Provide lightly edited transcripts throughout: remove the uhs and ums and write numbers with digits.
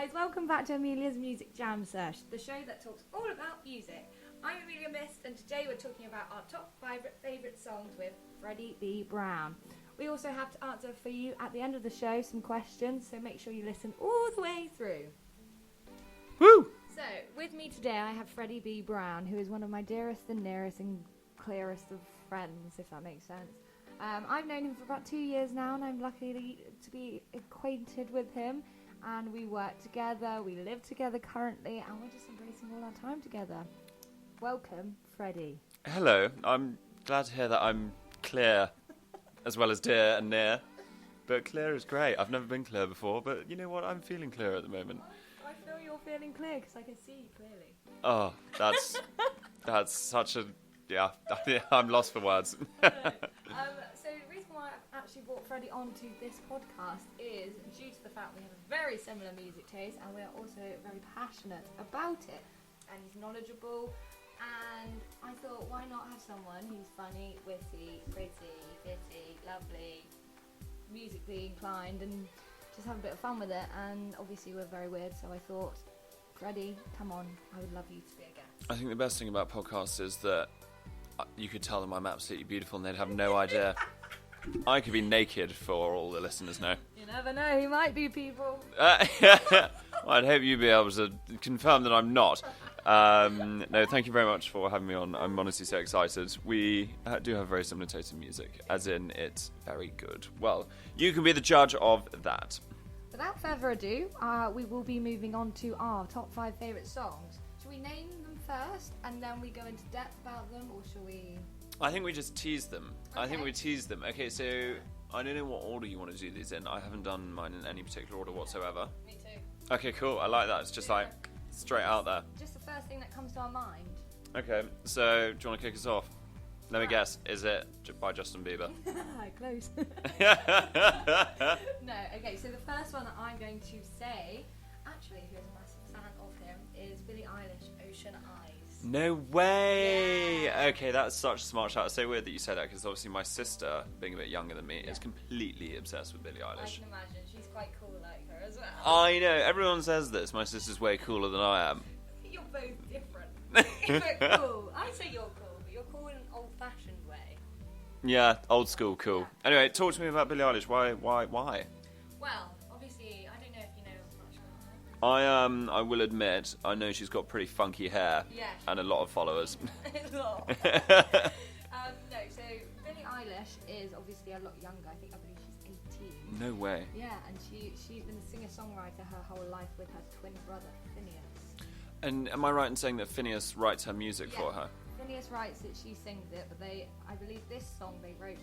guys, welcome back to Amelia's Music Jam Sesh, the show that talks all about music. I'm Amelia MISTS, and today we're talking about our top 5 favourite songs with Freddie B. Brown. We also have to answer for you at the end of the show some questions, so make sure you listen all the way through. Woo! So, with me today I have Freddie B. Brown, who is one of my dearest and nearest and clearest of friends, if that makes sense. I've known him for about 2 years now, and I'm lucky to be acquainted with him. And we work together, we live together currently, and we're just embracing all our time together. Welcome, Freddie. Hello, I'm glad to hear that I'm clear, as well as dear and near. But clear is great. I've never been clear before, but you know what? I'm feeling clear at the moment. I feel you're feeling clear, because I can see you clearly. Oh, that's such a... Yeah, I'm lost for words. So the reason why I've actually brought Freddie onto this podcast is due to the fact we have a very similar music taste, and we're also very passionate about it. And he's knowledgeable, and I thought, why not have someone who's funny, witty, pretty, fitty, lovely, musically inclined, and just have a bit of fun with it. And obviously we're very weird, so I thought, Freddie, come on, I would love you to be a guest. I think the best thing about podcasts is that you could tell them I'm absolutely beautiful and they'd have no idea. I could be naked for all the listeners know. You never know, he might be, people. Well, I'd hope you'd be able to confirm that I'm not. No, thank you very much for having me on. I'm honestly so excited. We do have very similar taste in music, as in it's very good. Well, you can be the judge of that. Without further ado, we will be moving on to our top 5 favourite songs. Should we name them first, and then we go into depth about them, or shall we... I think we just tease them. Okay. I think we tease them. Okay, so I don't know what order you want to do these in. I haven't done mine in any particular order whatsoever. Me too. Okay, cool. I like that. It's just like straight out there. Just the first thing that comes to our mind. Okay, so do you want to kick us off? Let me guess. Is it by Justin Bieber? Close. No, okay, so the first one that I'm going to say, actually, who's a massive fan of him, is Billie Eilish, Ocean Eyes. No way! Yeah. Okay, that's such a smart shout. It's so weird that you say that, because obviously my sister, being a bit younger than me, is completely obsessed with Billie I Eilish. can imagine, she's quite cool like her as well. I know, everyone says this. My sister's way cooler than I am. You're both different. But cool. I say you're cool, but you're cool in an old-fashioned way. Yeah, old school cool. Yeah. Anyway, talk to me about Billie Eilish. Why? Well, obviously, I don't know if you know much about her. I will admit, I know she's got pretty funky hair. Yeah. And a lot of followers. A lot. No, so Billie Eilish is obviously a lot younger. I believe she's 18. No way. Yeah, and she's been a singer-songwriter her whole life with her twin brother, Phineas. And am I right in saying that Phineas writes her music for her? Phineas writes it, she sings it, but I believe this song they wrote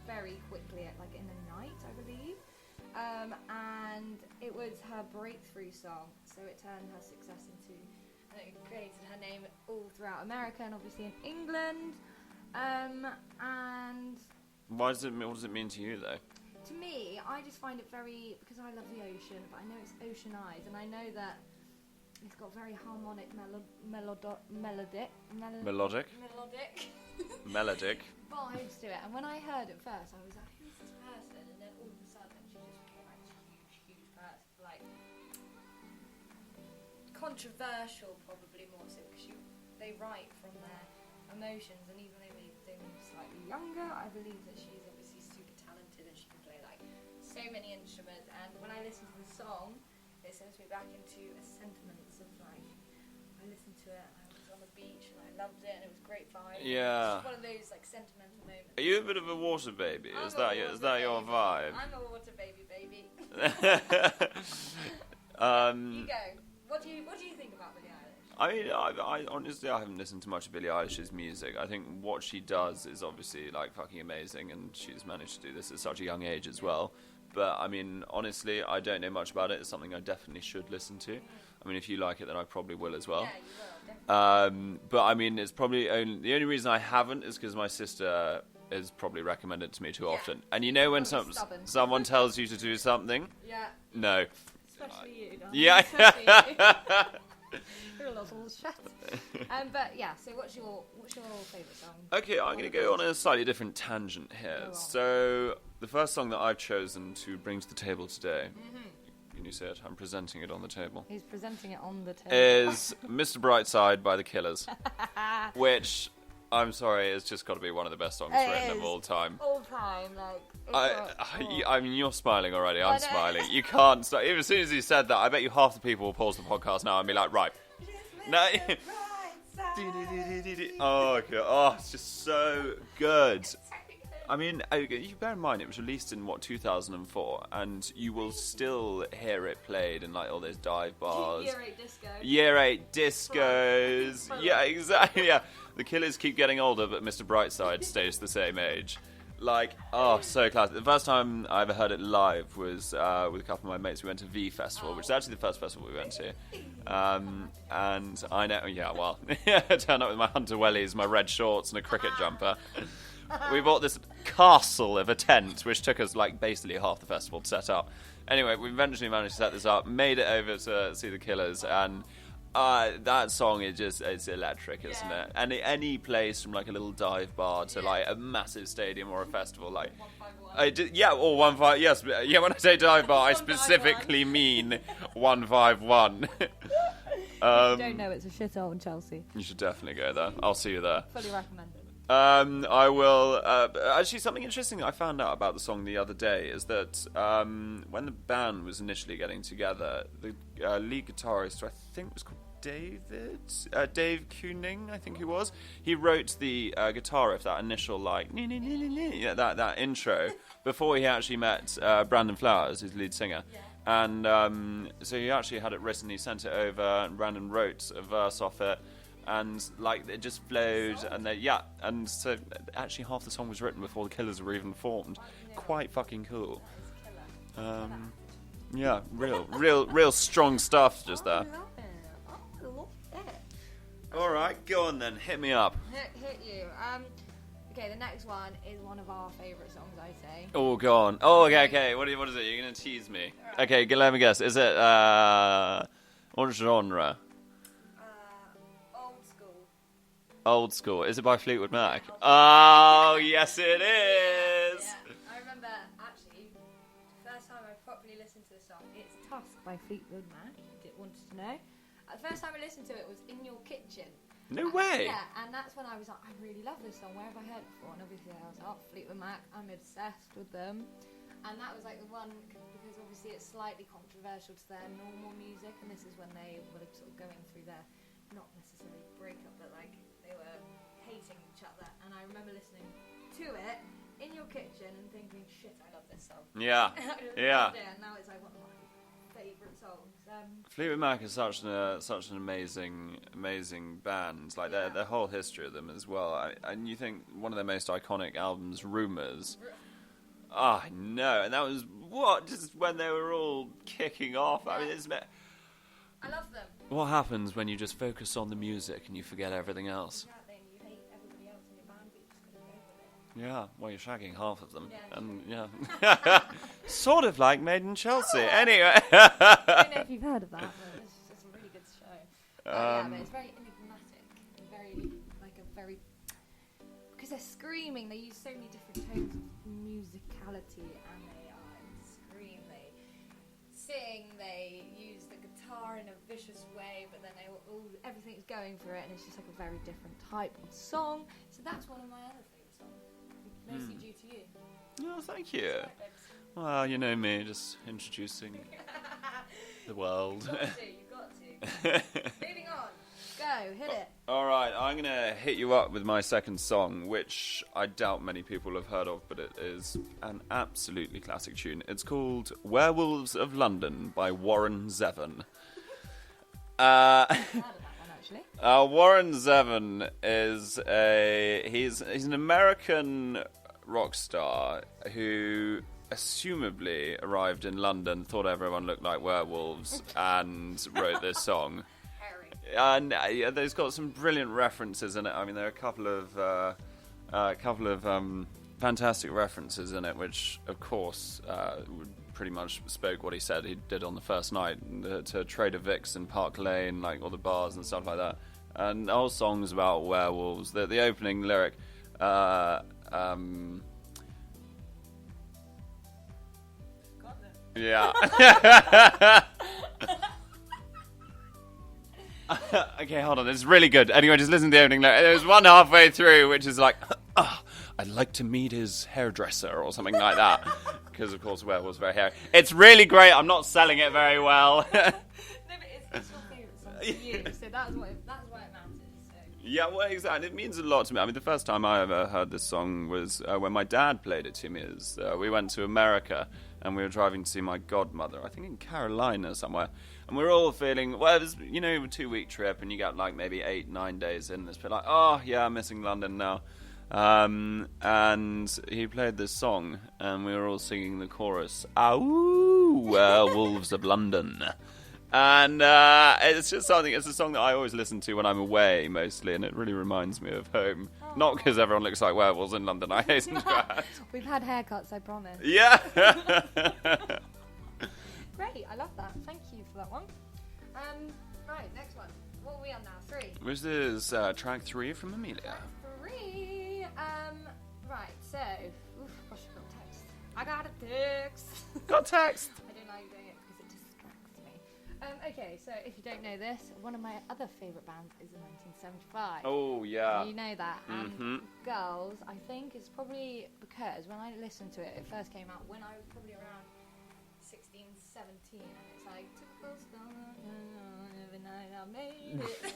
very quickly, like in a night, I believe. And it was her breakthrough song, so it turned her success into, and it created her name all throughout America and obviously in England. And What does it mean to you, though? to me, I just find it very, because I love the ocean, but I know it's Ocean Eyes, and I know that it's got very harmonic, melodic vibes to it. And when I heard it first, I was like, who's this person? And then all of a sudden, she just became like this huge person. Like, controversial, probably more so, because they write from their emotions, and even though they're slightly younger, I believe that she's obviously super talented and she can play like so many instruments. And when I listen to the song, it sends me back into a sentiments of like, I listened to it and I was on the beach and I loved it and it was great vibe. Yeah. It's one of those like sentimental moments. Are you a bit of a water baby? Is that your vibe? I'm a water baby. You go. What do you think about Billie Eilish? I mean, I honestly, I haven't listened to much of Billie Eilish's music. I think what she does is obviously like fucking amazing, and she's managed to do this at such a young age as well. But I mean, honestly, I don't know much about it. It's something I definitely should listen to. I mean, if you like it, then I probably will as well. Yeah, you will, definitely. But I mean, it's probably the only reason I haven't is because my sister has probably recommended it to me too often. And you know when someone tells you to do something? Yeah. No. Especially you, darling. Yeah. Especially you. You're a little shit. But yeah, so what's your favourite song? Okay, I'm going to go on a slightly different tangent here. So, the first song that I've chosen to bring to the table today, can you see it? I'm presenting it on the table. He's presenting it on the table. Is Mr. Brightside by The Killers, which, I'm sorry, it's just got to be one of the best songs written of all time. All time, like. I mean, you're smiling already. I'm smiling. You can't stop. Even as soon as you said that, I bet you half the people will pause the podcast now and be like, right. No. Oh, God. Oh, it's just so good. I mean, you bear in mind, it was released in, 2004, and you will still hear it played in, like, all those dive bars. Year 8 disco. Year 8 discos. Yeah, exactly, yeah. The Killers keep getting older, but Mr. Brightside stays the same age. Like, oh, so classic. The first time I ever heard it live was with a couple of my mates. We went to V Festival, which is actually the first festival we went to. And I know, yeah, well, I turned up with my Hunter Wellies, my red shorts, and a cricket jumper. We bought this castle of a tent, which took us, like, basically half the festival to set up. Anyway, we eventually managed to set this up, made it over to see the Killers, and that song is it's electric, isn't it? And any place from, like, a little dive bar to, like, a massive stadium or a festival, like... 151. Or 15, yes. Yeah, when I say dive bar, I specifically mean 151. If you don't know, it's a shithole in Chelsea. You should definitely go there. I'll see you there. Fully recommended. I will. Actually, something interesting I found out about the song the other day is that when the band was initially getting together, the lead guitarist, I think was called Dave Kooning, I think he was. He wrote the guitar riff, that initial that intro, before he actually met Brandon Flowers, his lead singer. Yeah. And so he actually had it written. He sent it over, and Brandon wrote a verse off it. And like it just flowed, and so actually half the song was written before the Killers were even formed. Quite fucking cool. Yeah, real strong stuff just there. I love it. All right, go on then, hit me up. Hit you. Okay, the next one is one of our favourite songs, I say. Oh, go on. Oh, okay. What is it? You're gonna tease me. Right. Okay, let me guess. Is it what genre? Old School. Is it by Fleetwood Mac? Oh, yes it is! Yeah. I remember, actually, the first time I properly listened to the song, it's Tusk by Fleetwood Mac, if you wanted to know. The first time I listened to it was In Your Kitchen. No way! Yeah, and that's when I was like, I really love this song, where have I heard it before? And obviously I was like, oh, Fleetwood Mac, I'm obsessed with them. And that was like the one, because obviously it's slightly controversial to their normal music, and this is when they were sort of going through their, not necessarily breakup, but like, they were hating each other, and I remember listening to it in your kitchen and thinking, shit, I love this song. Yeah, yeah. And now it's like one of my favourite songs. Fleetwood Mac is such an amazing band. Like their whole history of them as well. And you think one of their most iconic albums, Rumours. I know, and that was just when they were all kicking off. Yeah. I mean, I love them. What happens when you just focus on the music and you forget everything else? Exactly, and you hate everybody else in your band, but you're just going to go with it. Yeah, well, you're shagging half of them. Yeah. Sort of like Made in Chelsea. Anyway. I don't know if you've heard of that, but it's a really good show. But it's very enigmatic and very, because they're screaming, they use so many different tones of musicality, and they scream, they sing, they use the guitar in a vicious way, but then everything's going for it, and it's just like a very different type of song. So that's one of my other favourite songs, mostly due to you. Oh, thank you. Well, you know me, just introducing the world. You've got to. Moving on. Go, hit it. All right, I'm going to hit you up with my second song, which I doubt many people have heard of, but it is an absolutely classic tune. It's called Werewolves of London by Warren Zevon. I've heard of that one, actually. Warren Zevon is he's an American rock star who assumably arrived in London, thought everyone looked like werewolves, and wrote this song. And there's got some brilliant references in it. I mean, there are a couple of fantastic references in it, which, of course, pretty much spoke what he said he did on the first night to Trader Vic's in Park Lane, like all the bars and stuff like that. And the whole song's about werewolves. The opening lyric, Yeah. Okay, hold on. It's really good. Anyway, just listen to the opening. There's one halfway through which is like, I'd like to meet his hairdresser or something like that. Because, of course, werewolves very hairy. It's really great. I'm not selling it very well. No, but it's your favourite song for you, so that's why it matters. So. Yeah, well, exactly. It means a lot to me. I mean, the first time I ever heard this song was when my dad played it to me. We went to America, and we were driving to see my godmother, I think in Carolina somewhere. And we were all feeling, well, it was, a 2-week trip, and you got like maybe 8-9 days in. It's been like, oh, yeah, I'm missing London now. And he played this song, and we were all singing the chorus, "Ow, werewolves of London." And it's a song that I always listen to when I'm away, mostly, and it really reminds me of home. Oh. Not because everyone looks like werewolves in London, I hasten to add. We've had haircuts, I promise. Yeah! Great, I love that. Thank you for that one. Right, next one. What are we on now? 3? Which is track 3 from Amelia. Track 3. Right, so... Oof, gosh, I got a text. Got text! I don't like doing it because it distracts me. Okay, so if you don't know this, one of my other favourite bands is in 1975. Oh, yeah. You know that. And Girls, I think it's probably because when I listened to it, it first came out when I was probably around 16, 17, and it's like, typical summer, every night I made it.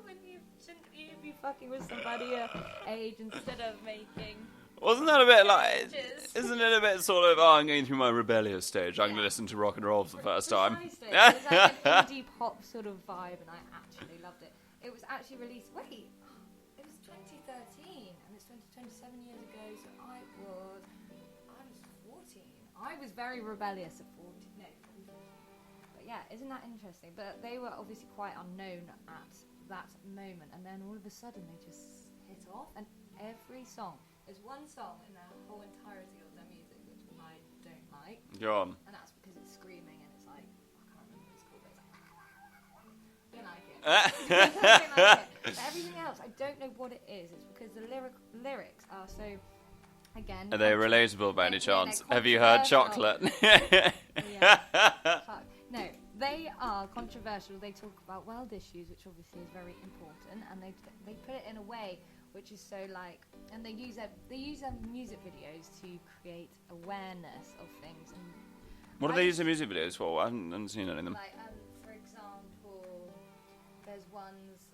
When you shouldn't you be fucking with somebody your age instead of making... Wasn't that a bit like... Isn't it a bit sort of, I'm going through my rebellious stage, I'm going to listen to rock and roll for the first time. Precisely. It was like an indie pop sort of vibe, and I actually loved it. It was actually released... Wait, it was 2013, and it's 27 years ago, so I was 14. I was very rebellious at 14. No. But yeah, isn't that interesting? But they were obviously quite unknown at that moment, and then all of a sudden they just hit off, and every song... There's one song in the whole entirety of their music which I don't like. Go on. And that's because it's screaming and it's like, I can't remember what it's called, but it's like, don't like it. I don't like it. But everything else, I don't know what it is. It's because the lyrics are so, again... Are they relatable by any chance? Have you heard Chocolate? Yeah. No, they are controversial. They talk about world issues, which obviously is very important, and they put it in a way which is so like, and they use their music videos to create awareness of things. And what do they use their music videos for? I haven't seen any of them. Like, for example, there's ones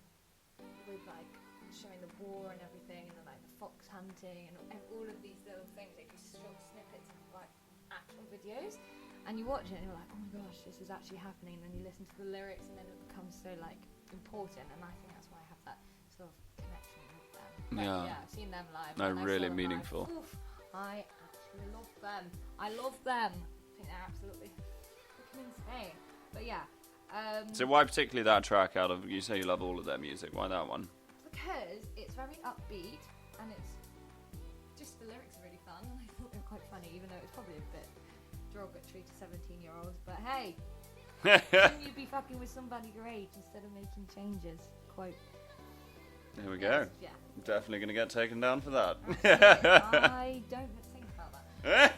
with like showing the war and everything, and like the fox hunting and all of these little things. They just short snippets of like actual videos, and you watch it and you're like, oh my gosh, this is actually happening. And then you listen to the lyrics, and then it becomes so like important. And I think that's why I have that sort of connection with them. But, yeah, I've seen them live. No, really meaningful. Live. Oof, I actually love them. I love them. I think they're absolutely fucking insane. But yeah. So why particularly that track out of, you say you love all of their music, why that one? Because it's very upbeat, and it's just the lyrics are really fun, and I thought they were quite funny, even though it's probably a bit derogatory to 17-year-olds, but hey, shouldn't you be fucking with somebody your age instead of making changes? Quote. There we go. Yeah. Definitely going to get taken down for that. I don't think about that.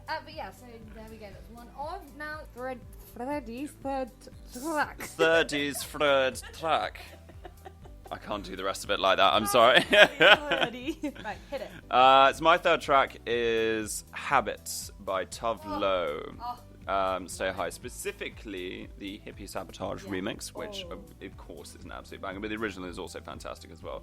But yeah, so there we go. That's one of now Freddie's third track. Third track. I can't do the rest of it like that. I'm sorry. Right, hit it. So my third track is Habits by Tove Lo. Stay High, specifically the Hippie Sabotage remix, which of course is an absolute banger, but the original is also fantastic as well.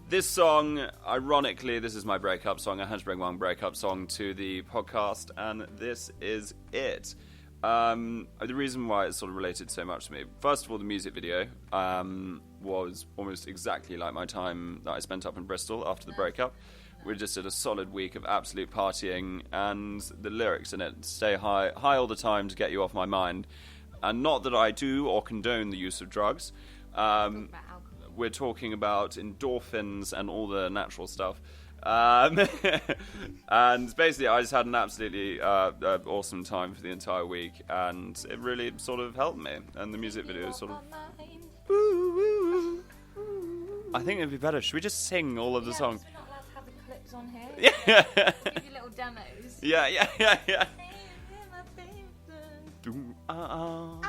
This song, ironically, this is my breakup song. I had to bring one breakup song to the podcast, and this is it. The reason why it's sort of related so much to me, first of all, the music video was almost exactly like my time that I spent up in Bristol after the breakup. We just did a solid week of absolute partying, and the lyrics in it, stay high all the time to get you off my mind. And not that I do or condone the use of drugs. We're talking about endorphins and all the natural stuff. And basically I just had an absolutely awesome time for the entire week, and it really sort of helped me. And the music video is sort of... I think it'd be better. Should we just sing all of the songs? On here. Yeah. Give you little demos. Yeah. oh.